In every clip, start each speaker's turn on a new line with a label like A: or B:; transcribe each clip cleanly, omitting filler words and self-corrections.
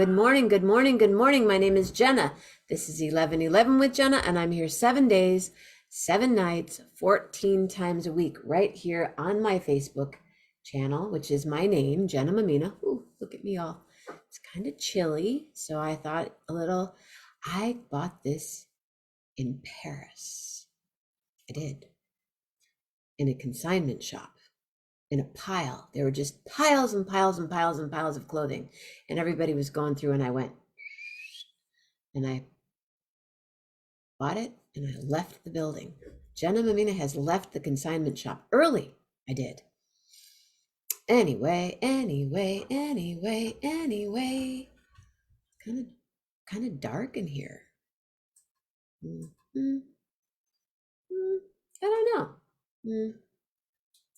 A: Good morning, good morning, good morning. My name is Jenna. This is 11:11 with Jenna, and I'm here 7 days, 7 nights, 14 times a week, right here on my Facebook channel, which is my name, Jenna Mammina. Ooh, look at me all. It's kind of chilly, so I thought I bought this in Paris. I did, in a consignment shop. In a pile. There were just piles and piles and piles and piles of clothing. And everybody was going through, and I went, and I bought it, and I left the building. Jenna Mammina has left the consignment shop early. I did. Anyway. Kind of dark in here. I don't know.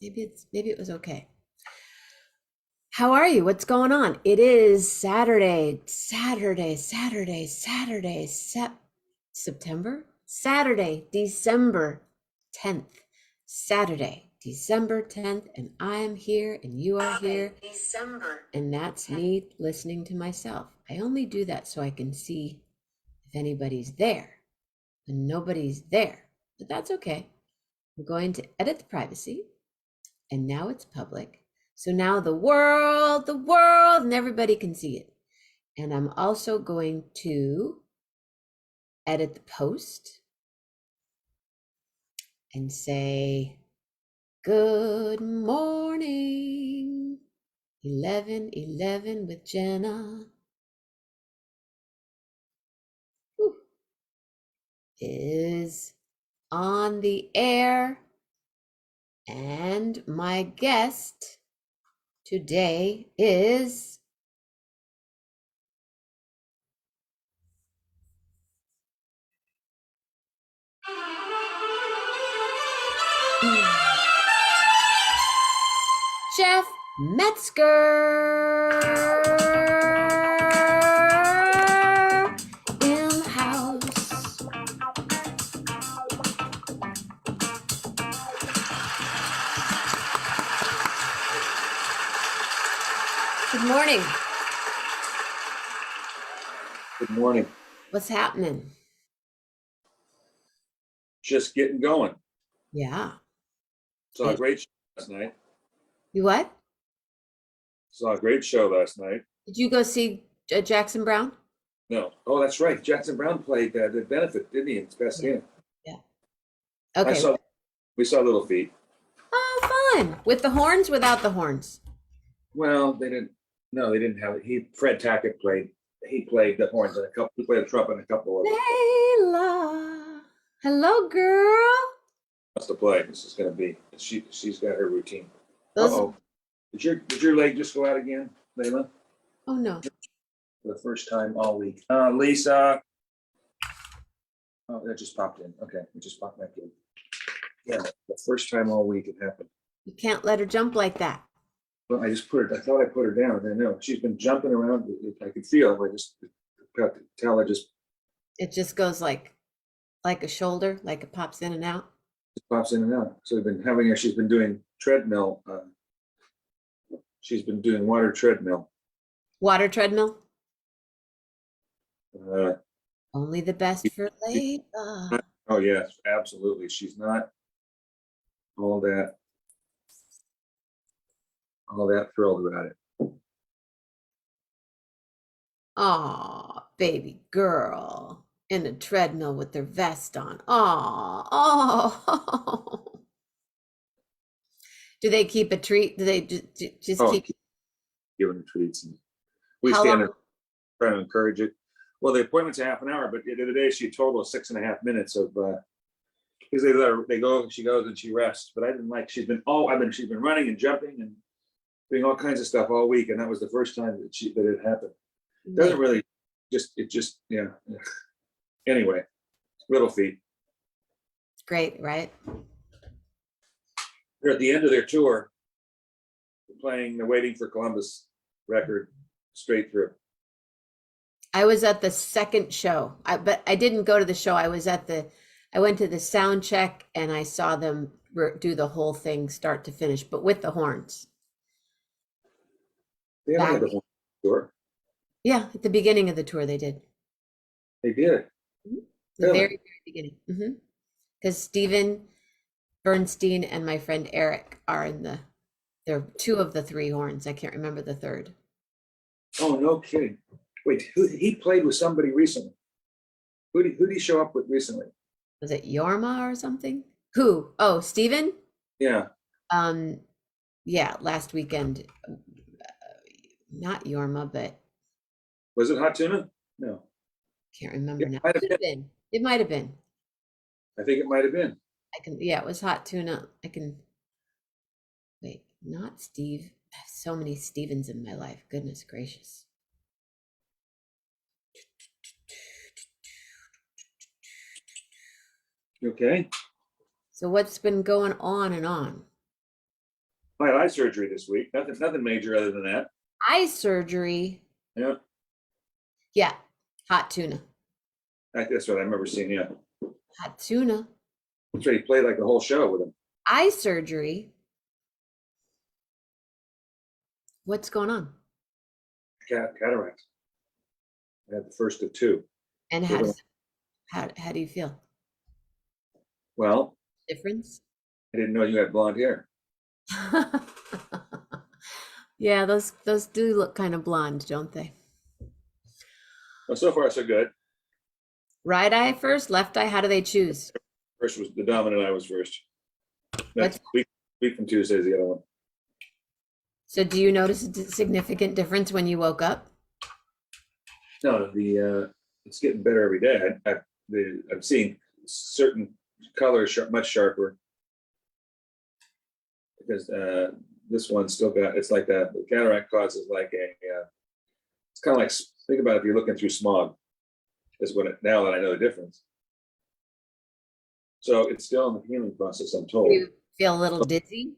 A: Maybe it was okay. How are you? What's going on? It is Saturday, September? Saturday, December 10th. Saturday, December 10th, and I'm here and you are here. And that's me listening to myself. I only do that so I can see if anybody's there. And nobody's there, but that's okay. I'm going to edit the privacy, and now it's public. So now the world, and everybody can see it. And I'm also going to edit the post and say, good morning, 11:11 with Jenna. Is on the air, and my guest today is Chef Metzger in the house. Good morning.
B: Good morning.
A: What's happening?
B: Just getting going.
A: Yeah.
B: Saw a great show last night.
A: You what?
B: Saw a great show last night.
A: Did you go see Jackson Brown?
B: No. Oh, that's right. Jackson Brown played the benefit, didn't he? In Pasadena.
A: Yeah. Okay.
B: We saw Little Feat.
A: Oh, fun. With the horns, without the horns?
B: Well, they didn't. No, they didn't have it. Fred Tackett played. He played the horns and he played the trumpet and a couple of them.
A: Layla. Hello, girl.
B: Wants to play. This is going to be. She's got her routine.
A: Those...
B: Did your leg just go out again, Layla?
A: Oh no.
B: For the first time all week. Lisa. Oh, that just popped in. Okay, it just popped back in. Yeah, the first time all week it happened.
A: You can't let her jump like that.
B: Well, I thought I put her down. I know she's been jumping around. I could feel it. I just got to tell her
A: It just goes like a shoulder, like it pops in and out.
B: Just pops in and out. So we've been having her. She's been doing treadmill. She's been doing water treadmill.
A: Water treadmill?
B: Uh,
A: Only the best for Layla.
B: Oh yes, absolutely. She's not all that thrilled about it.
A: Aw, baby girl in a treadmill with their vest on. Aw, oh. Do they keep a treat? Do they just keep
B: giving her treats? And we stand there trying to encourage it. Well, the appointment's a half an hour, but the other day she told us 6.5 minutes of because she goes and she rests. But I didn't like. She's been running and jumping and doing all kinds of stuff all week, and that was the first time that it happened. It doesn't really yeah. Anyway, Little Feat.
A: Great, right?
B: They're at the end of their tour, playing the Waiting for Columbus record straight through.
A: I was at the second show, but I didn't go to the show. I went to the sound check, and I saw them do the whole thing start to finish, but with the horns.
B: They haven't had the horns tour.
A: Yeah, at the beginning of the tour they did.
B: They did.
A: The
B: Really?
A: very, very beginning. Because Steven Bernstein and my friend Eric are they're two of the three horns. I can't remember the third.
B: Oh, no kidding. Wait, he played with somebody recently. Who did he show up with recently?
A: Was it Yorma or something? Who? Oh, Steven?
B: Yeah.
A: Um, yeah, last weekend. Not Yorma, but
B: Was it Hot Tuna? No.
A: can't remember
B: It
A: now.
B: might have
A: Could have been. It might have been.
B: I think it might have been.
A: Yeah, it was hot tuna. Wait, not Steve. I have so many Stevens in my life. Goodness gracious.
B: Okay.
A: So what's been going on and on?
B: I had eye surgery this week. Nothing major other than that.
A: Eye surgery.
B: Yeah.
A: Yeah, hot tuna.
B: That's what I remember seeing. Yeah.
A: Hot tuna.
B: That's right. He played like the whole show with him.
A: Eye surgery. What's going on?
B: Cataract. I had the first of two.
A: And how do you feel?
B: Well,
A: Difference?
B: I didn't know you had blonde hair.
A: Yeah, those do look kind of blonde, don't they?
B: Well, so far so good.
A: Right eye first, left eye, how do they choose?
B: First was the dominant eye was first. Next
A: What's-
B: week from Tuesday is the other one.
A: So do you notice a significant difference when you woke up?
B: No, it's getting better every day. I'm seeing certain colors much sharper because this one still got. It's like that. The cataract causes like it's kind of like, think about if you're looking through smog. Is what now that I know the difference. So it's still in the healing process, I'm told.
A: Do you feel a little dizzy?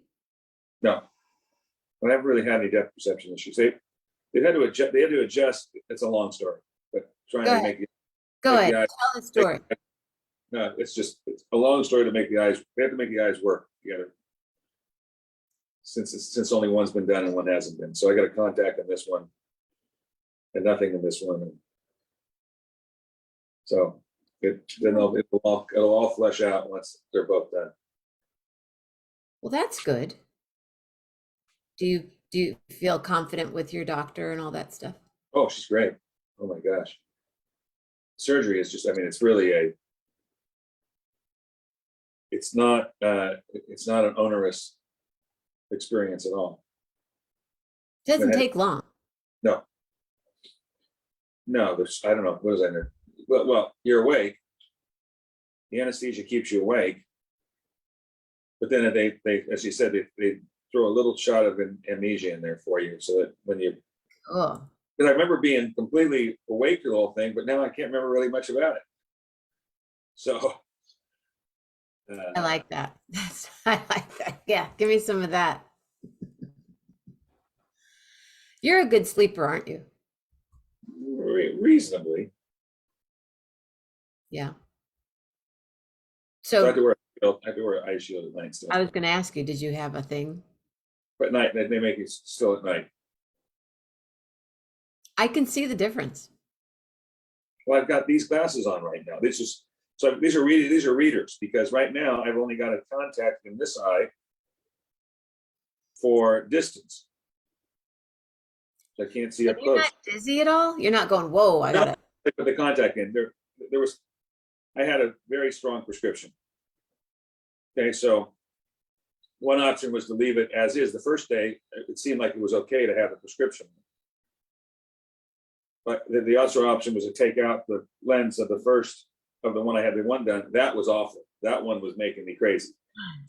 B: No, I haven't really had any depth perception issues. They had to adjust. They had to adjust. It's a long story, but trying
A: Go
B: to
A: ahead.
B: make it.
A: Go
B: make
A: ahead.
B: the eyes-
A: Tell the story.
B: No, it's a long story to make the eyes. They have to make the eyes work together. Since only one's been done and one hasn't been, so I got a contact on this one, and nothing in this one. So it'll all flesh out once they're both done.
A: Well, that's good. Do you feel confident with your doctor and all that stuff?
B: Oh, she's great. Oh my gosh. Surgery is just, I mean, it's really it's not an onerous experience at all.
A: It doesn't take long.
B: No. No, I don't know. What is that? Well, you're awake. The anesthesia keeps you awake. But then they as you said, they throw a little shot of amnesia in there for you so that when you,
A: Oh,
B: because I remember being completely awake to the whole thing, but now I can't remember really much about it. So
A: I like that. I like that. Yeah, give me some of that. You're a good sleeper, aren't you?
B: reasonably.
A: Yeah.
B: So I have
A: So
B: to wear an eye shield at night still.
A: I was going to ask you, did you have a thing?
B: But at night, they make it still at night.
A: I can see the difference.
B: Well, I've got these glasses on right now. These are readers because right now I've only got a contact in this eye for distance. So I can't see up
A: You're
B: close.
A: not dizzy at all? You're not going, whoa, I got it.
B: I put the contact in. I had a very strong prescription. Okay, so one option was to leave it as is. The first day, it seemed like it was okay to have a prescription. But the other option was to take out the lens of the one I had the one done. That was awful. That one was making me crazy.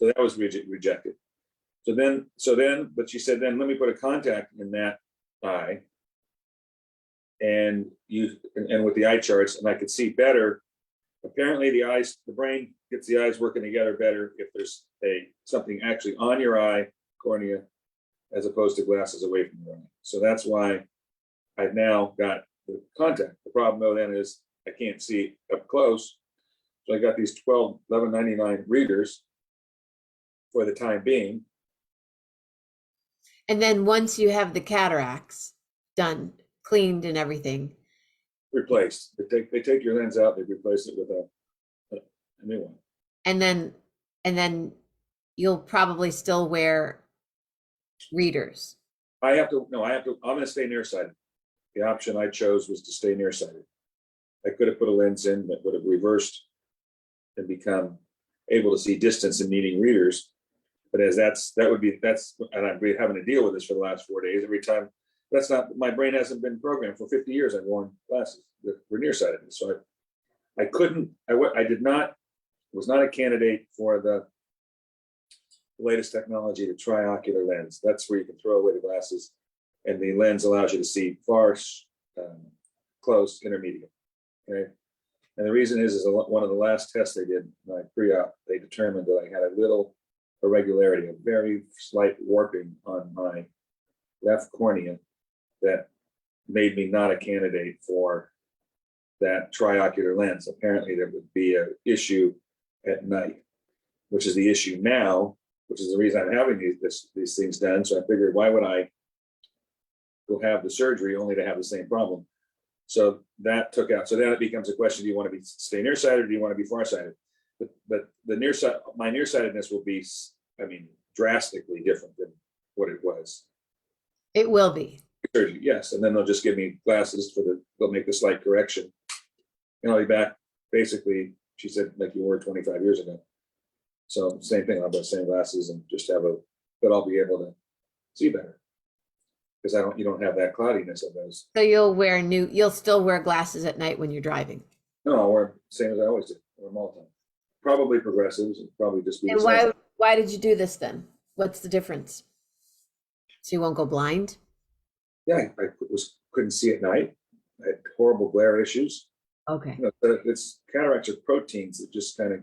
B: So that was rejected. So then, but she said, then let me put a contact in that eye and with the eye charts, and I could see better. Apparently the brain gets the eyes working together better if there's something actually on your eye, cornea, as opposed to glasses away from your eye. So that's why I've now got the contact. The problem though then is I can't see up close. So I got these $11.99 readers for the time being.
A: And then once you have the cataracts done, cleaned and everything.
B: Replaced. They take your lens out, they replace it with a new one.
A: And then you'll probably still wear readers.
B: I'm gonna stay nearsighted. The option I chose was to stay nearsighted. I could have put a lens in that would have reversed and become able to see distance and needing readers. But and I've been having to deal with this for the last 4 days. Every time, my brain hasn't been programmed. For 50 years, I've worn glasses that were nearsighted. So was not a candidate for the latest technology, the triocular lens. That's where you can throw away the glasses, and the lens allows you to see far, close, intermediate. Okay. And the reason is one of the last tests they did, my pre-op, they determined that I had a little irregularity, a very slight warping on my left cornea that made me not a candidate for that triocular lens. Apparently there would be an issue at night, which is the issue now, which is the reason I'm having these things done. So I figured, why would I go have the surgery only to have the same problem? So that took out. So then it becomes a question: do you want to stay nearsighted, or do you want to be farsighted? But my nearsightedness will be, drastically different than what it was.
A: It will be.
B: Surgery, yes, and then they'll just give me glasses they'll make the slight correction, and I'll be back. Basically, she said, like you were 25 years ago. So same thing. I'll have the same glasses and just but I'll be able to see better because you don't have that cloudiness of those.
A: So you'll still wear glasses at night when you're driving.
B: No, I'll wear the same as I always do. I wear them all the time. Probably progressives, and probably just be.
A: And why did you do this then? What's the difference? So you won't go blind?
B: Yeah, I couldn't see at night. I had horrible glare issues.
A: Okay.
B: It's cataracts are proteins that just kind of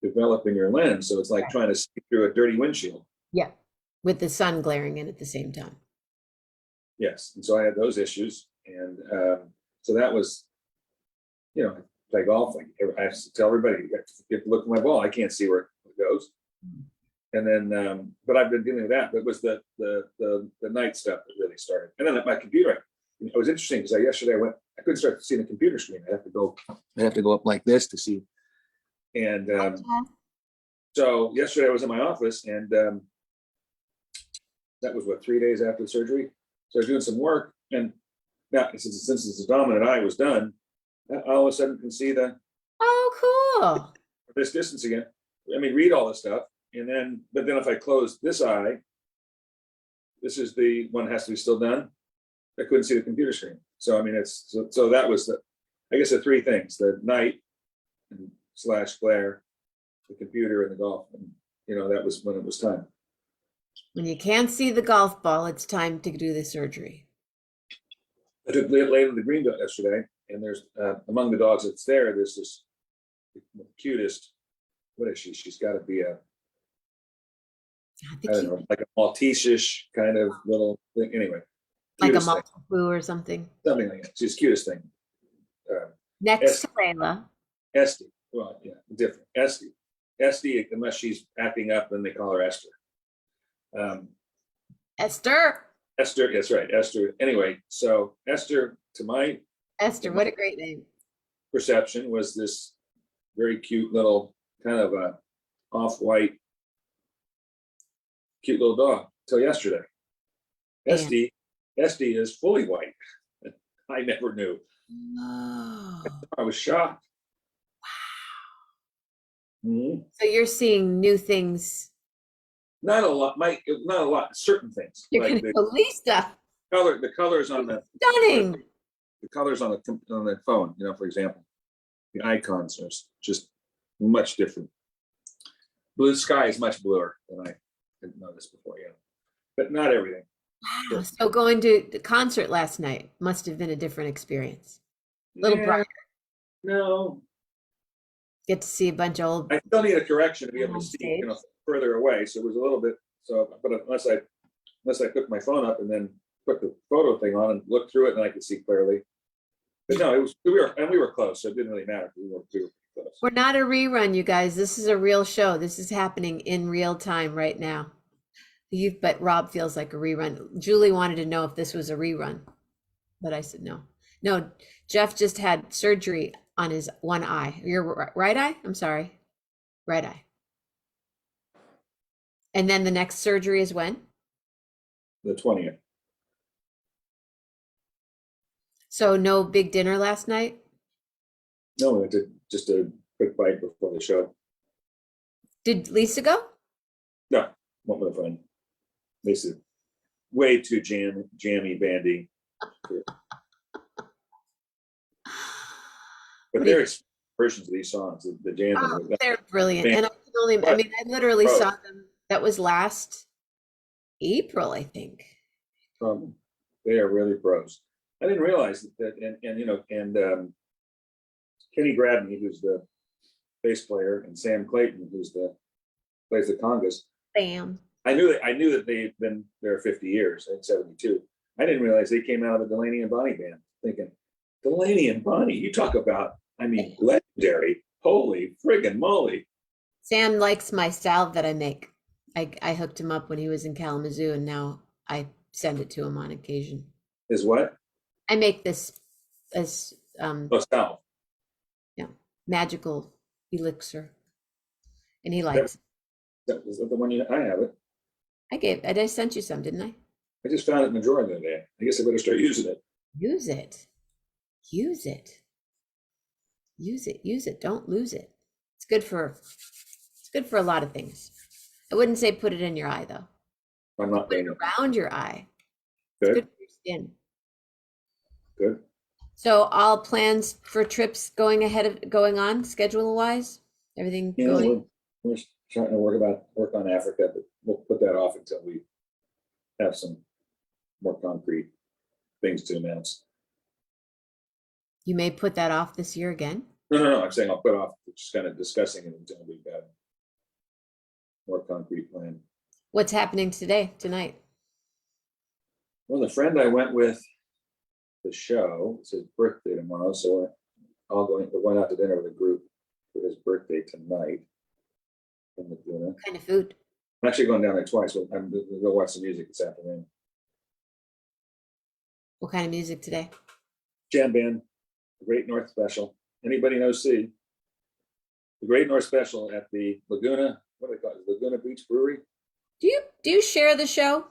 B: develop in your lens. So it's like trying to see through a dirty windshield.
A: Yeah. With the sun glaring in at the same time.
B: Yes. And so I had those issues. And so that was, play golf. I have to tell everybody, you have to get to look at my ball. I can't see where it goes. And then, but I've been dealing with that. But it was the night stuff that really started. And then at my computer, it was interesting because yesterday I couldn't start seeing the computer screen. I have to go up like this to see. And so yesterday I was in my office, and that was 3 days after the surgery. So I was doing some work, and now since the dominant eye was done, I all of a sudden can see
A: cool.
B: this distance again. Read all this stuff, but then if I close this eye, this is the one has to be still done. I couldn't see the computer screen. So so that was the three things: the night / glare, the computer, and the golf. And that was when it was time.
A: When you can't see the golf ball, it's time to do the surgery.
B: I took Layla the green dog yesterday, and there's among the dogs that's there's this the cutest. What is she? She's got to be I don't know, like a Maltese-ish kind of little thing. Anyway,
A: like a Maltipoo or something.
B: Something like that. She's the cutest thing.
A: Next to Layla.
B: Esty. Well, yeah, different. Esty, unless she's acting up, then they call her Esther.
A: Esther.
B: Esther, that's right, Esther. Anyway, so Esther,
A: what a great name.
B: Perception was this very cute little kind of a off-white, cute little dog till yesterday. Esty is fully white. I never knew.
A: Oh.
B: I was shocked.
A: Wow. Mm-hmm. So you're seeing new things.
B: Not a lot. Certain things.
A: You're like Lisa.
B: The colors on the
A: stunning.
B: The colors on the phone. For example, the icons are just much different. Blue sky is much bluer than I didn't notice before. Yeah, but not everything.
A: Wow. So going to the concert last night must have been a different experience. A little brighter.
B: No.
A: Get to see a bunch of old.
B: I still need a correction to be able to see further away. So it was a little bit. But unless I took my phone up and then put the photo thing on and looked through it, and I could see clearly. But no, we were close, so it didn't really matter. We were close.
A: We're not a rerun, you guys. This is a real show. This is happening in real time right now. But Rob feels like a rerun. Julie wanted to know if this was a rerun. But I said no. No, Jeff just had surgery on his one eye. Your right eye? I'm sorry. Right eye. And then the next surgery is when?
B: The 20th.
A: So no big dinner last night?
B: No, I did just a quick bite before the show.
A: Did Lisa go?
B: No, went with a friend. Lisa, way too jammy bandy. But they're versions of these songs, the jam.
A: Oh, they're brilliant. And I can only, I mean, I literally saw them. That was last April, I think.
B: They are really pros. I didn't realize that, and you know, and Kenny Gradney, who's the bass player, and Sam Clayton, plays the congas.
A: Bam.
B: I knew that they've been there 50 years, in 72. I didn't realize they came out of the Delaney and Bonnie band, thinking, Delaney and Bonnie, you talk about, I mean, legendary. Holy friggin' moly.
A: Sam likes my salve that I make. I hooked him up when he was in Kalamazoo, and now I send it to him on occasion.
B: Is what?
A: I make this as
B: salve.
A: Yeah, magical elixir, and he likes it.
B: Is that the one I have it?
A: I sent you some, didn't I?
B: I just found it in the drawer the other day. I guess I better start using it.
A: Use it. Use it. Use it. Use it. Don't lose it. It's good for a lot of things. I wouldn't say put it in your eye though.
B: I'm not
A: put it around your eye.
B: Good.
A: It's good for your skin.
B: Good.
A: So all plans for trips going on schedule wise? Everything going?
B: We're trying to work on Africa, but we'll put that off until we have some more concrete things to announce.
A: You may put that off this year again?
B: No. I'm saying I'll put off just kind of discussing it until we've got a more concrete plan.
A: What's happening tonight?
B: Well, the friend I went with the show, it's his birthday tomorrow, so we're going out to dinner with a group for his birthday tonight in Laguna.
A: What kind of food?
B: I'm actually going down there twice. I'm going to go watch some music this afternoon.
A: What kind of music today?
B: Jam band, the Great North Special. Anybody know C? The Great North Special at the Laguna, what do they call it? Laguna Beach Brewery.
A: Do you share the show?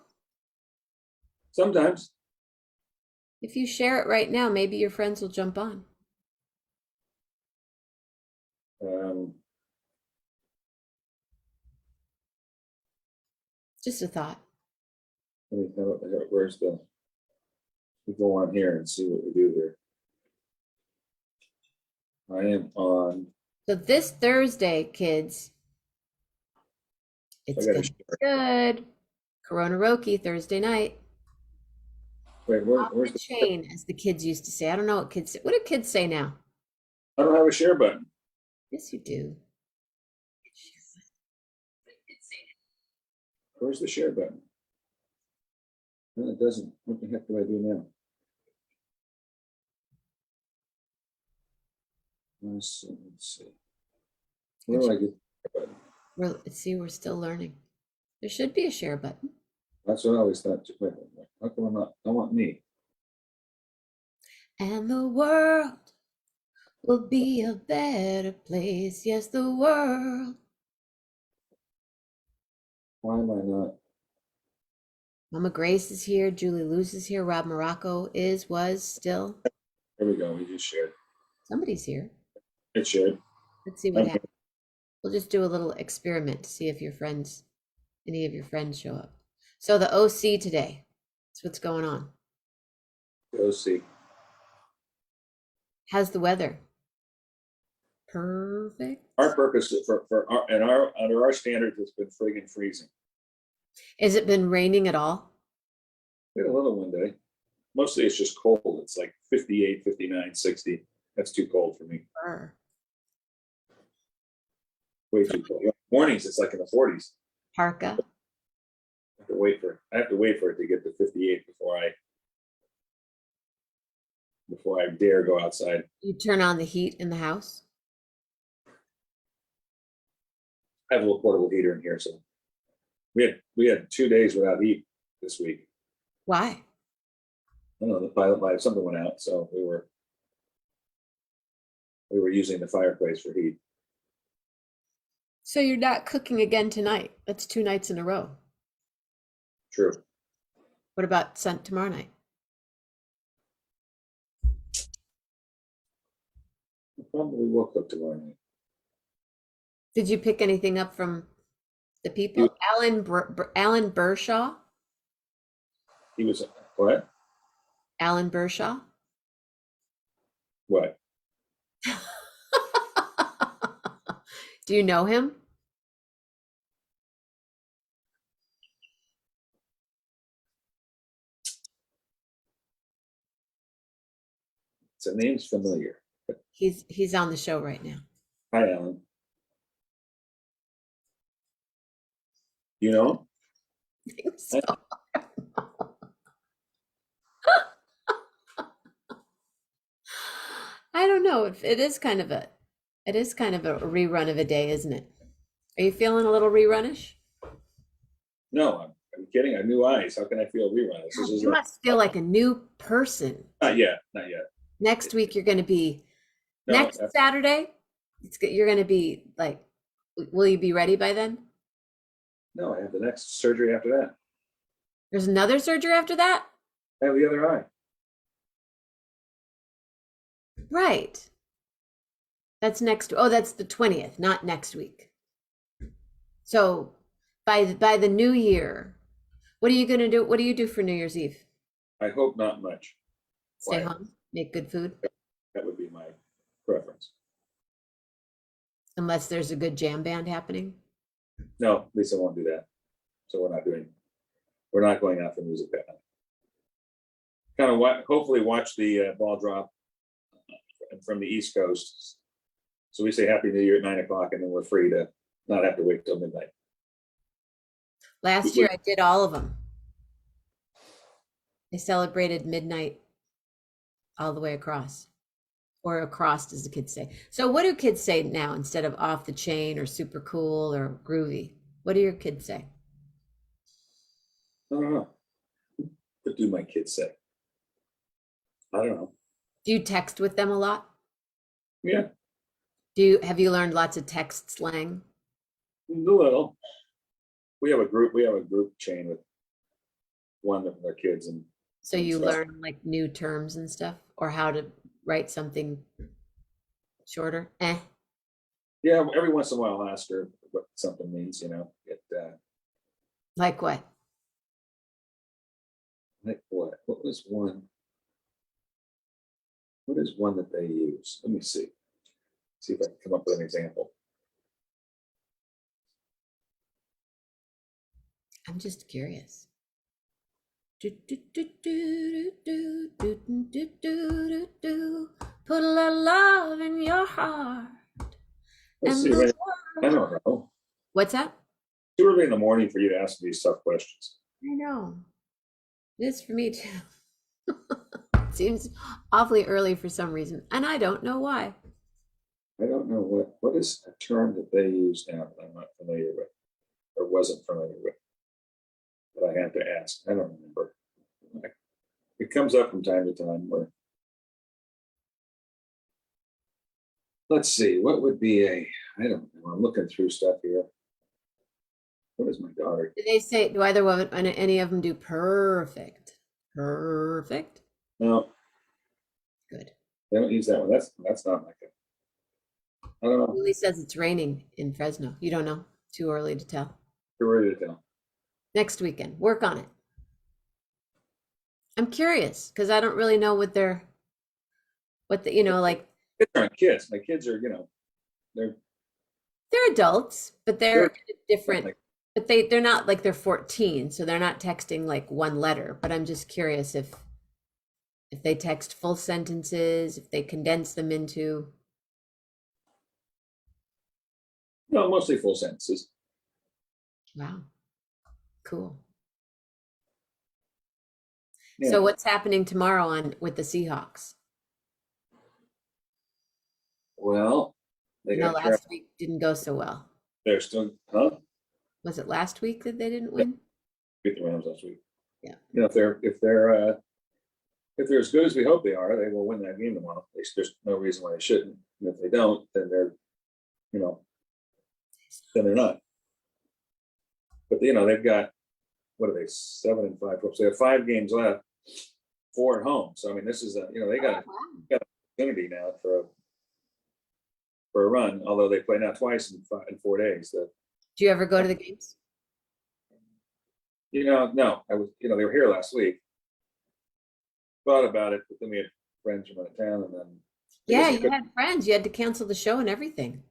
B: Sometimes.
A: If you share it right now, maybe your friends will jump on. Just a thought.
B: We go on here and see what we do here. I am on.
A: So this Thursday, kids, it's gonna be good. Corona Roki Thursday night.
B: Wait, where's
A: the chain, as the kids used to say? I don't know what kids say. What do kids say now?
B: I don't have a share button.
A: Yes, you do.
B: Where's the share button? No, it doesn't. What the heck do I do now? Let's see. Where do I get the button?
A: Let's see, we're still learning. There should be a share button.
B: That's what I always thought. How come I'm not? I want me.
A: And the world will be a better place. Yes, the world.
B: Why am I not?
A: Mama Grace is here. Julie Luz is here. Rob Morocco was still.
B: There we go. We just shared.
A: Somebody's here.
B: It shared.
A: Let's see what happens. We'll just do a little experiment to see if any of your friends show up. So the OC today. That's what's going on.
B: The OC.
A: How's the weather? Perfect.
B: Our purpose under our standards, it's been friggin' freezing.
A: Has it been raining at all?
B: We had a little one day. Mostly it's just cold. It's like 58, 59, 60. That's too cold for me. Way too cold. Mornings, it's like in the 40s.
A: Parka.
B: I have to wait for it to get to 58 before I dare go outside.
A: You turn on the heat in the house?
B: I have a little portable heater in here, so we had 2 days without heat this week.
A: Why?
B: don't know, the pilot light, something went out, so we were using the fireplace for heat.
A: So you're not cooking again tonight. That's 2 nights in a row.
B: True.
A: What about tomorrow night?
B: Probably will cook tomorrow night.
A: Did you pick anything up from the people? Alan Bershaw?
B: He was, what?
A: Alan Bershaw?
B: What?
A: Do you know him?
B: The name's familiar.
A: He's on the show right now.
B: Hi, Alan. You know him?
A: I think so. I don't know. It is kind of a rerun of a day, isn't it? Are you feeling a little rerunish?
B: No, I'm kidding. I have new eyes. How can I feel rerun? This is
A: You must feel like a new person.
B: not yet. Not yet.
A: Next week you're going to be
B: No,
A: next Saturday. You're going to be like, will you be ready by then?
B: no, I have the next surgery after that.
A: There's another surgery after that?
B: I have the other eye.
A: Right. That's that's the 20th, not next week. So by the new year, what are you going to do? What do you do for New Year's Eve?
B: I hope not much.
A: Stay
B: Why?
A: home, make good food,
B: That would be my preference.
A: unless there's a good jam band happening.
B: No, Lisa won't do that. So we're not going out for music that night. Kind of hopefully watch the ball drop from the East Coast. So we say Happy New Year at 9 o'clock, and then we're free to not have to wait till midnight.
A: Last year I did all of them. I celebrated midnight all the way across, or across as the kids say. So what do kids say now instead of off the chain or super cool or groovy? What do your kids say?
B: I don't know. What do my kids say? I don't know.
A: Do you text with them a lot?
B: Yeah,
A: Have you learned lots of text slang?
B: a little. We have a group chain with one of our kids, and
A: So you
B: stuff.
A: learn like new terms and stuff, or how to write something shorter?
B: Yeah, every once in a while I'll ask her what something means,
A: Like what?
B: like what? What is one that they use? Let me see. See if I can come up with an example.
A: I'm just curious. Put a little love in your heart.
B: Let's see. I don't know.
A: What's that?
B: Too early in the morning for you to ask these tough questions.
A: I know. It is for me too. Seems awfully early for some reason, and I don't know why.
B: I don't know what is a term that they use now that I'm not familiar with, or wasn't familiar with, that I had to ask. I don't remember. It comes up from time to time where, let's see, what would be I don't know. I'm looking through stuff here. What is my daughter?
A: Do any of them do perfect? Perfect?
B: No,
A: Good.
B: they don't use that one. That's not like it. I don't know.
A: Lily says it's raining in Fresno. You don't know. Too early to tell.
B: Too early to tell.
A: Next weekend, work on it. I'm curious because I don't really know what the like.
B: Kids aren't kids. My kids are, they're
A: They're adults, but they're different.
B: like,
A: But they're not like they're 14, so they're not texting like one letter. But I'm just curious if they text full sentences, if they condense them into.
B: no, mostly full sentences.
A: Wow, cool.
B: Yeah.
A: So what's happening tomorrow with the Seahawks?
B: Well, they got
A: Last week didn't go so well.
B: They're still, huh?
A: Was it last week that they didn't win?
B: Beat the Rams last week.
A: Yeah.
B: If if they're as good as we hope they are, they will win that game tomorrow. There's no reason why they shouldn't. And if they don't, then they're, then they're not. But they've got, what are they, 7-5? So they have 5 games left, 4 at home. So I mean, this is they got an opportunity now for a run. Although they play now twice in 4 days.
A: Do you ever go to the games?
B: No, I was. They were here last week. Thought about it, but then we had friends from out of town, and then
A: yeah, you had friends. You had to cancel the show and everything.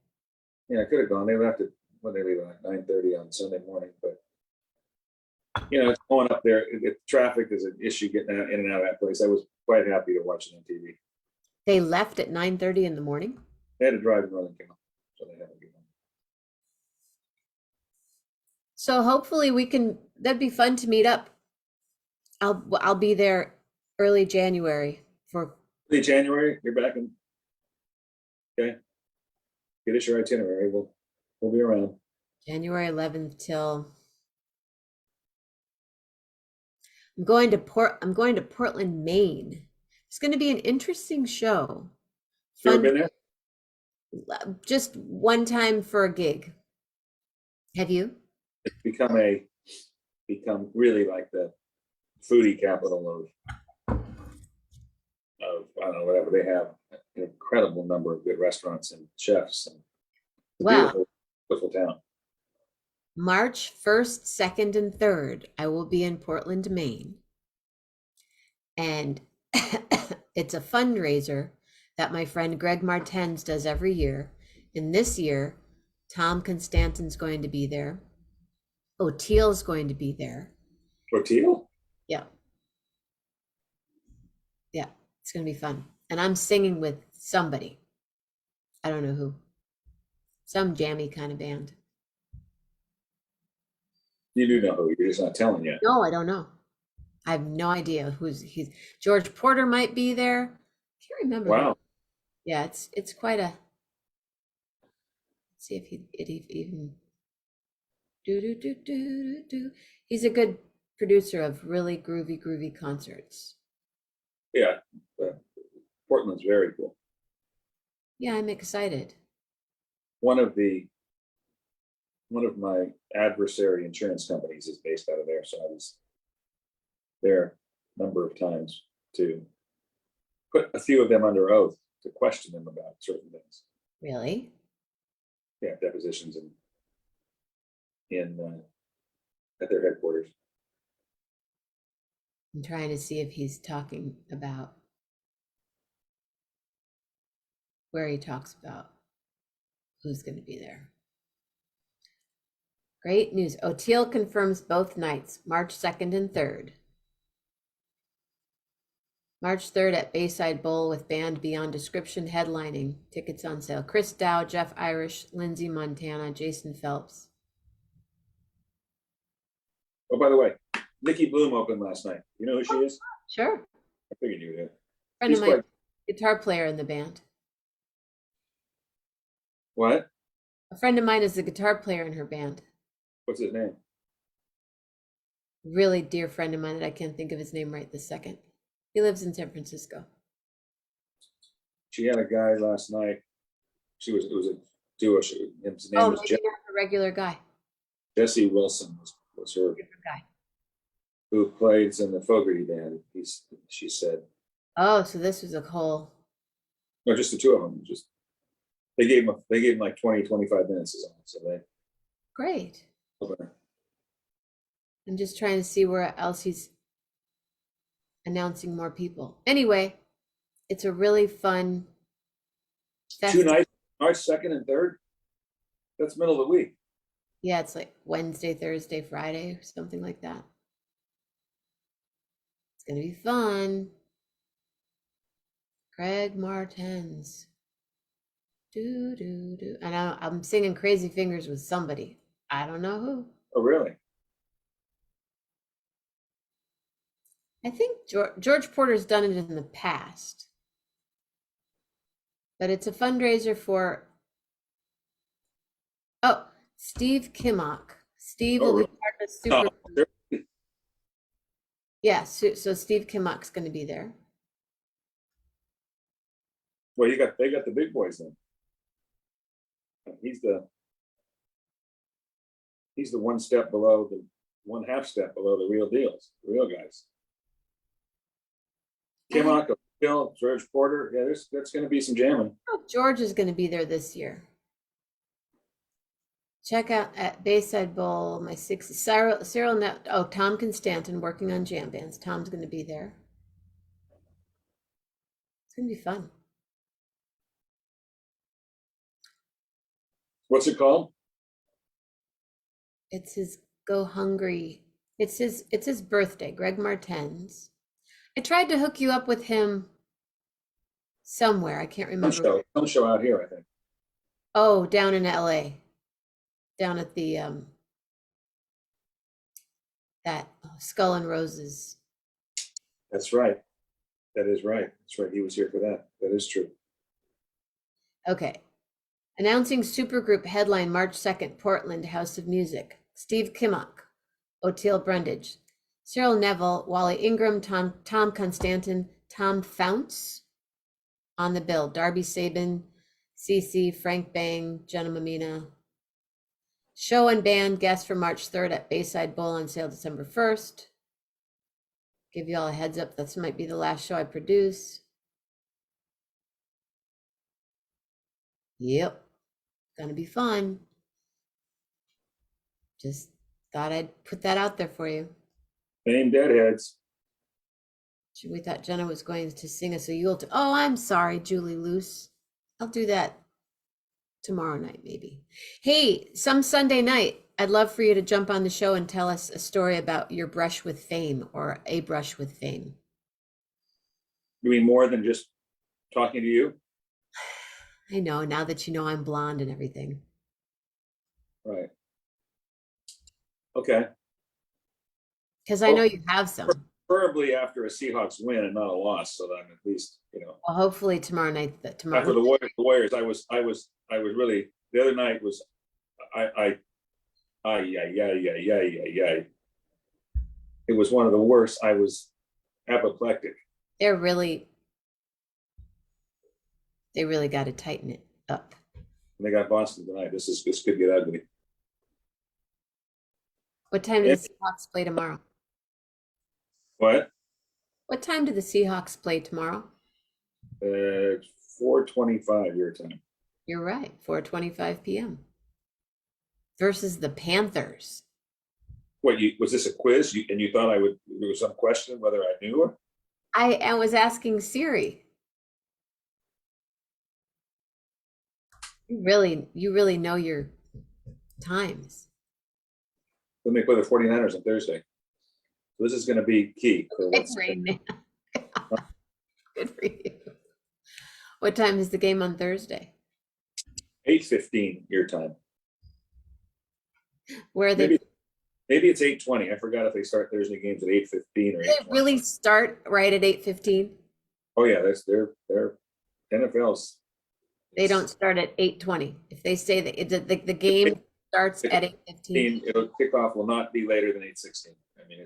B: Yeah, I could have gone. They would have to when they leave at 9:30 on Sunday morning, but it's going up there. If traffic is an issue getting in and out of that place, I was quite happy to watch it on TV.
A: They left at 9:30 in the morning.
B: They had to drive to Northern Cal, so they had to get home.
A: So hopefully we can. That'd be fun to meet up. I'll be there early January for.
B: Early January, you're back in. Okay. Get us your itinerary. We'll be around.
A: January 11th till. I'm going to Portland, Maine. It's going to be an interesting show.
B: You ever been there?
A: Just one time for a gig. Have you?
B: It's become really like the foodie capital of I don't know, whatever. They have an incredible number of good restaurants and chefs, and
A: wow,
B: beautiful town.
A: March 1st, 2nd, and 3rd, I will be in Portland, Maine. And it's a fundraiser that my friend Greg Martens does every year. And this year, Tom Constantin's going to be there. Oteil's going to be there.
B: Oteil?
A: Yeah. Yeah, it's going to be fun. And I'm singing with somebody. I don't know who. Some jammy kind of band.
B: You do know who, you're just not telling yet.
A: No, I don't know. I have no idea he's. George Porter might be there. Can't remember.
B: Wow.
A: Yeah, it's quite a. Let's see if it even. Do. He's a good producer of really groovy concerts.
B: Yeah, Portland's very cool.
A: Yeah, I'm excited.
B: One of my adversary insurance companies is based out of there, so I was there a number of times to put a few of them under oath to question them about certain things.
A: Really?
B: Yeah, depositions in at their headquarters.
A: I'm trying to see if he's talking about where he talks about who's going to be there. Great news. Oteil confirms both nights, March 2nd and 3rd. March 3rd at Bayside Bowl with band Beyond Description headlining. Tickets on sale. Chris Dow, Jeff Irish, Lindsay Montana, Jason Phelps.
B: Oh, by the way, Nikki Bloom opened last night. You know who she is?
A: Sure.
B: I figured you would.
A: Friend of mine, guitar player in the band.
B: What?
A: A friend of mine is the guitar player in her band.
B: What's his name?
A: Really dear friend of mine that I can't think of his name right this second. He lives in San Francisco.
B: She had a guy last night. It was a duo. His name was
A: maybe not a regular guy.
B: Jesse Wilson was her
A: guy.
B: Who plays in the Fogerty band. She said.
A: Oh, so this was a whole.
B: No, just the two of them. Just they gave him like 20, 25 minutes is all. So they.
A: Great.
B: Okay.
A: I'm just trying to see where else he's announcing more people. Anyway, it's a really fun festival.
B: 2 nights, March 2nd and 3rd. That's middle of the week.
A: Yeah, it's like Wednesday, Thursday, Friday, or something like that. It's gonna be fun. Greg Martens. And I'm singing Crazy Fingers with somebody. I don't know who.
B: Oh, really?
A: I think George Porter's done it in the past. But it's a fundraiser for Steve Kimmock. Steve will be part of Super.
B: Oh,
A: Yeah, so Steve Kimmock's going to be there.
B: Well, they got the big boys then. He's the 1 step below, the 1/2 step below the real deals, the real guys. Kim Ocko, Bill, George Porter. Yeah, that's going to be some jamming.
A: Oh, George is going to be there this year. Check out at Bayside Bowl, my 60. Cyril Net. Oh, Tom Constantin working on jam bands. Tom's going to be there. It's going to be fun.
B: What's it called?
A: It's his Go Hungry. It's his birthday, Greg Martens. I tried to hook you up with him somewhere. I can't remember.
B: Some show out here, I think.
A: Oh, down in LA. Down at the that Skull and Roses.
B: That's right. That is right. That's right. He was here for that. That is true.
A: Okay. Announcing supergroup headline March 2nd, Portland House of Music. Steve Kimmock, Oteil Brundage, Cyril Neville, Wally Ingram, Tom Constantin, Tom Founts on the bill. Darby Sabin, CC, Frank Bang, Jenna Mammina. Show and band guests for March 3rd at Bayside Bowl on sale December 1st. Give you all a heads up, this might be the last show I produce. Yep, gonna be fun. Just thought I'd put that out there for you.
B: Name Deadheads.
A: We thought Jenna was going to sing us a Yule. Oh, I'm sorry, Julie Luce. I'll do that tomorrow night, maybe. Hey, some Sunday night, I'd love for you to jump on the show and tell us a story about your brush with fame or a brush with fame.
B: You mean more than just talking to you?
A: I know, now that you know I'm blonde and everything.
B: Right. Okay.
A: Because I know you have some.
B: Preferably after a Seahawks win and not a loss, so that I'm at least,
A: Well, hopefully tomorrow night.
B: After the Warriors, I was really, the other night was, it was one of the worst. I was apoplectic.
A: They really got to tighten it up.
B: And they got Boston tonight. This could get ugly.
A: What time do the Seahawks play tomorrow?
B: What?
A: What time do the Seahawks play tomorrow?
B: 4:25 your time.
A: You're right, 4:25 p.m. versus the Panthers.
B: What, was this a quiz? And you thought there was some question whether I knew her?
A: I was asking Siri. You really know your times.
B: Then they play the 49ers on Thursday. So this is going to be key.
A: Good for you. Good for you. What time is the game on Thursday?
B: 8:15 your time.
A: Where are they?
B: Maybe it's 8:20. I forgot if they start Thursday games at 8:15 or 8:20.
A: They really start right at 8:15?
B: Oh yeah, that's their NFL's.
A: They don't start at 8:20. If they say that the game starts at 8:15.
B: It'll kickoff will not be later than 8:16. I mean,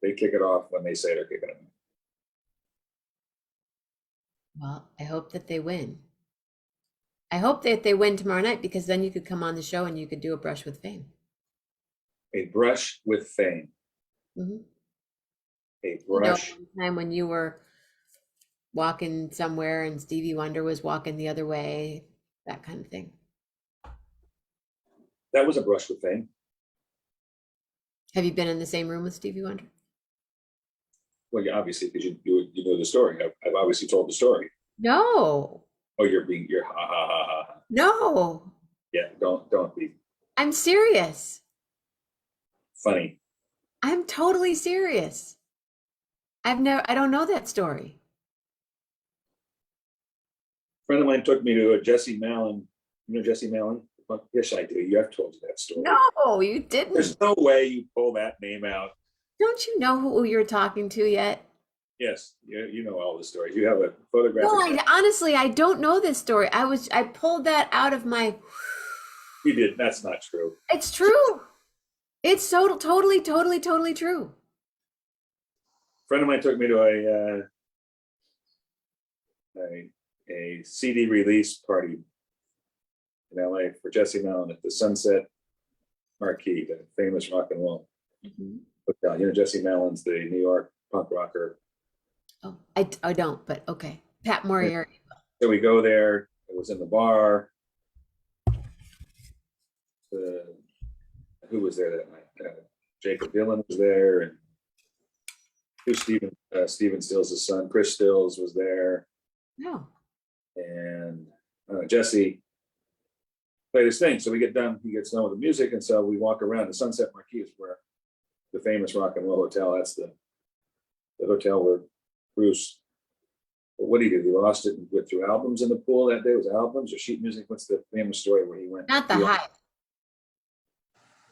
B: they kick it off when they say they're kicking it off.
A: Well, I hope that they win. I hope that they win tomorrow night, because then you could come on the show and you could do a brush with fame.
B: A brush with fame.
A: Mm-hmm.
B: A brush.
A: One time when you were walking somewhere and Stevie Wonder was walking the other way, that kind of thing.
B: That was a brush with fame.
A: Have you been in the same room with Stevie Wonder?
B: Well, yeah, obviously, because you know the story. I've obviously told the story.
A: No.
B: Oh, you're ha ha ha ha.
A: No.
B: Yeah, don't be
A: I'm serious.
B: funny.
A: I'm totally serious. I don't know that story.
B: A friend of mine took me to a Jesse Malin. You know Jesse Malin? Yes, I do. You have told you that story.
A: No, you didn't.
B: There's no way you pull that name out.
A: Don't you know who you're talking to yet?
B: Yes, you know all the stories. You have a photograph.
A: No, honestly, I don't know this story. I pulled that out of my.
B: You did. That's not true.
A: It's true. It's so totally true.
B: A friend of mine took me to a CD release party in LA for Jesse Malin at the Sunset Marquee, the famous rock and roll hotel. You know, Jesse Malin's the New York punk rocker.
A: Oh, I don't, but okay. Pat Moriarty.
B: So we go there. It was in the bar. Who was there that night? Jacob Dylan was there, and Steven Stills' son, Chris Stills, was there.
A: No.
B: And Jesse played his thing. So we get done. He gets done with the music, and so we walk around. The Sunset Marquee is where the famous rock and roll hotel. That's the hotel where Bruce. What did he do? He lost it and went through albums in the pool that day. It was albums or sheet music? What's the famous story where he went?
A: Not the Hyatt.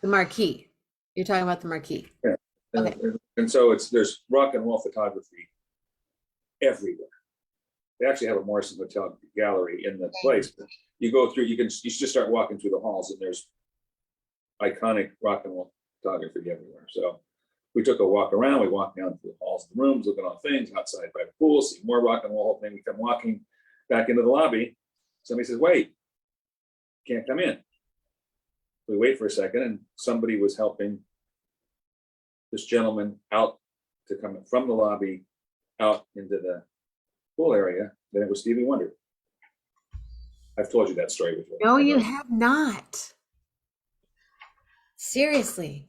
A: The Marquee. You're talking about the Marquee.
B: Yeah.
A: Okay.
B: And so there's rock and roll photography everywhere. They actually have a Morrison Hotel gallery in the place. You go through, you just start walking through the halls, and there's iconic rock and roll photography everywhere. So we took a walk around. We walked down through the halls of the rooms, looking on things outside by the pool, see more rock and roll thing. We come walking back into the lobby. Somebody says, "Wait, can't come in." We wait for a second, and somebody was helping this gentleman out to come from the lobby out into the pool area. Then it was Stevie Wonder. I've told you that story before.
A: No, you have not. Seriously.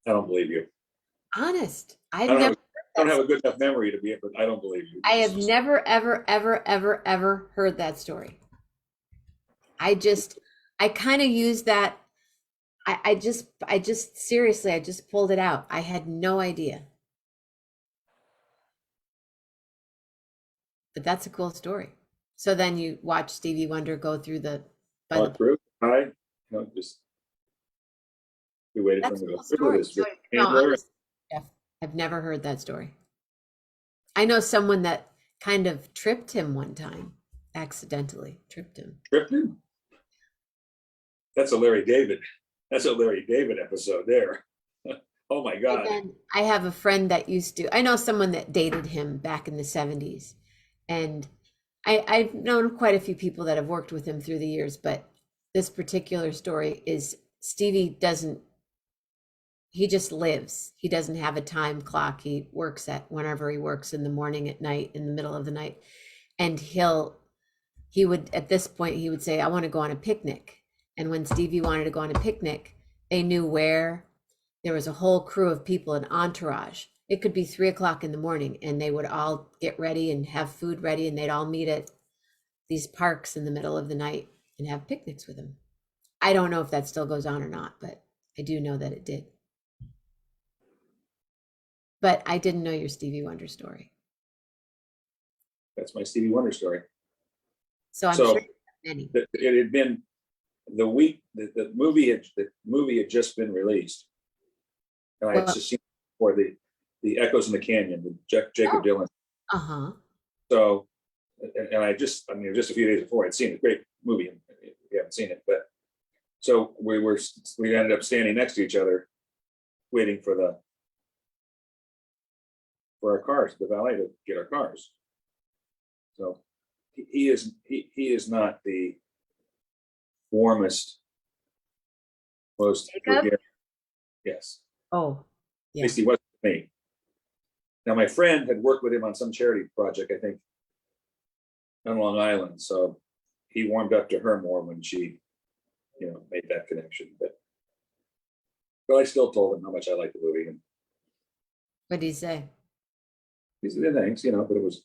B: I don't believe you.
A: Honest.
B: I don't have a good enough memory to be able, but I don't believe you.
A: I have never, ever, ever, ever, ever heard that story. I kind of used that. I just seriously, I just pulled it out. I had no idea. But that's a cool story. So then you watch Stevie Wonder go through
B: just we waited for him to go through this.
A: I've never heard that story. I know someone that kind of tripped him one time, accidentally tripped him.
B: Tripped him? That's a Larry David. That's a Larry David episode there. Oh my God.
A: And then I have a friend that I know someone that dated him back in the 70s. And I've known quite a few people that have worked with him through the years, but this particular story is Stevie he just lives. He doesn't have a time clock. He works at whenever he works, in the morning, at night, in the middle of the night. And he would, at this point, he would say, "I want to go on a picnic." And when Stevie wanted to go on a picnic, they knew where. There was a whole crew of people, an entourage. It could be 3:00 in the morning, and they would all get ready and have food ready, and they'd all meet at these parks in the middle of the night and have picnics with him. I don't know if that still goes on or not, but I do know that it did. But I didn't know your Stevie Wonder story.
B: That's my Stevie Wonder story.
A: So I'm sure many.
B: It had been the week that the movie had just been released, and I had just seen for the Echoes in the Canyon with Jacob Dylan. So, and it was just a few days before I'd seen it. Great movie, if you haven't seen it. But so we ended up standing next to each other, waiting for our cars, the valet, to get our cars. So he is not the warmest, most gregarious. Yes.
A: Oh, yeah.
B: At least he wasn't with me. Now my friend had worked with him on some charity project, I think, on Long Island. So he warmed up to her more when she, made that connection. But I still told him how much I liked the movie. And
A: what did he say?
B: he said, "Thanks," but it was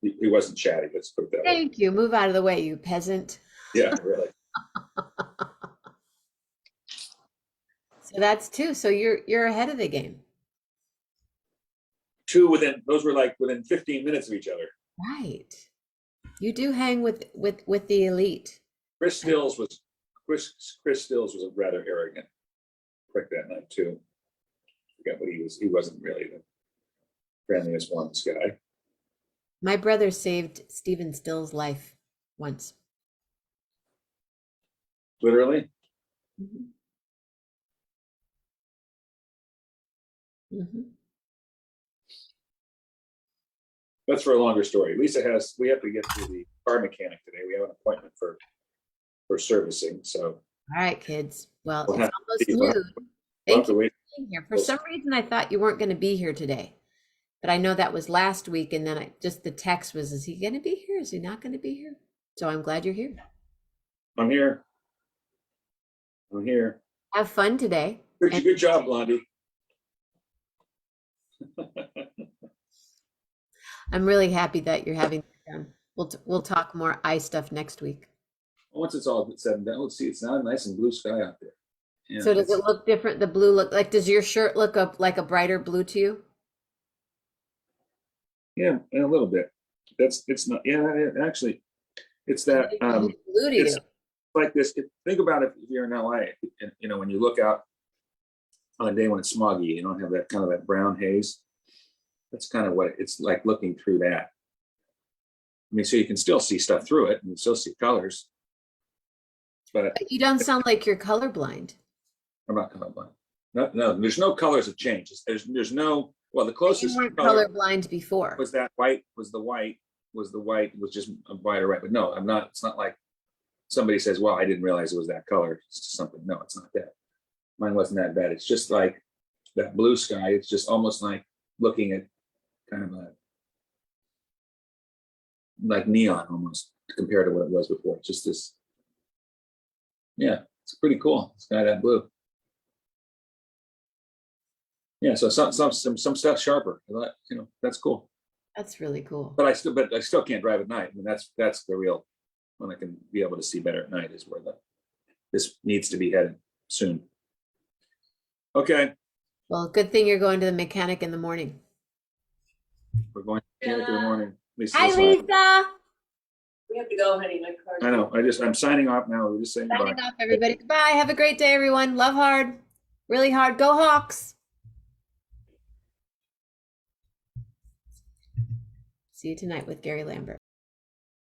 B: he wasn't chatty. Let's put it that way.
A: Thank you. Move out of the way, you peasant.
B: Yeah, really.
A: So that's two. So you're ahead of the game.
B: Those were like within 15 minutes of each other.
A: Right. You do hang with the elite.
B: Chris Stills was a rather arrogant prick that night too. I forgot what he was. He wasn't really the friendliest, warmest guy.
A: My brother saved Stephen Stills' life once.
B: Literally?
A: Mm-hmm.
B: That's for a longer story. Lisa we have to get to the car mechanic today. We have an appointment for servicing, so.
A: All right, kids. Well,
B: We'll
A: it's
B: have to
A: almost
B: see. We'll have-
A: noon.
B: we'll
A: Thank
B: have to
A: you
B: wait.
A: for being here. For some reason, I thought you weren't going to be here today, but I know that was last week, and then just the text was, is he going to be here? Is he not going to be here? So I'm glad you're here.
B: I'm here. I'm here.
A: Have fun today.
B: Good job, Blondie.
A: I'm really happy that you're having it done. We'll talk more eye stuff next week.
B: Once it's all said and done, let's see. It's now nice and blue sky out there. Yeah,
A: So does it look different? The blue look like, does your shirt look up like a brighter blue to you?
B: Yeah, a little bit. It's not. Yeah, actually, it's that.
A: Blue to
B: It's
A: you.
B: like this. Think about it if you're in LA. And, when you look out on a day when it's smoggy, you don't have that kind of that brown haze. That's kind of what it's like looking through that. I mean, so you can still see stuff through it, and you still see colors. But
A: You don't sound like you're colorblind.
B: I'm not colorblind. No, there's no colors of change. There's no. Well, the closest
A: You weren't
B: color
A: colorblind before.
B: was that white. Was the white was just a white or red. But no, I'm not. It's not like somebody says, "Well, I didn't realize it was that color." It's just something. No, it's not that. Mine wasn't that bad. It's just like that blue sky. It's just almost like looking at kind of like neon almost compared to what it was before. It's just this. Yeah, it's pretty cool. It's got that blue. Yeah, so some stuff sharper. That's cool.
A: That's really cool.
B: But I still can't drive at night. I mean, that's the real when I can be able to see better at night is where this needs to be headed soon. Okay.
A: Well, good thing you're going to the mechanic in the morning.
B: We're going to the morning.
A: Hi, Lisa.
C: We have to go, honey. My car.
B: I know. I'm signing off now. We're just saying
A: Signing
B: bye.
A: off, everybody. Goodbye. Have a great day, everyone. Love hard. Really hard. Go Hawks. See you tonight with Gary Lambert.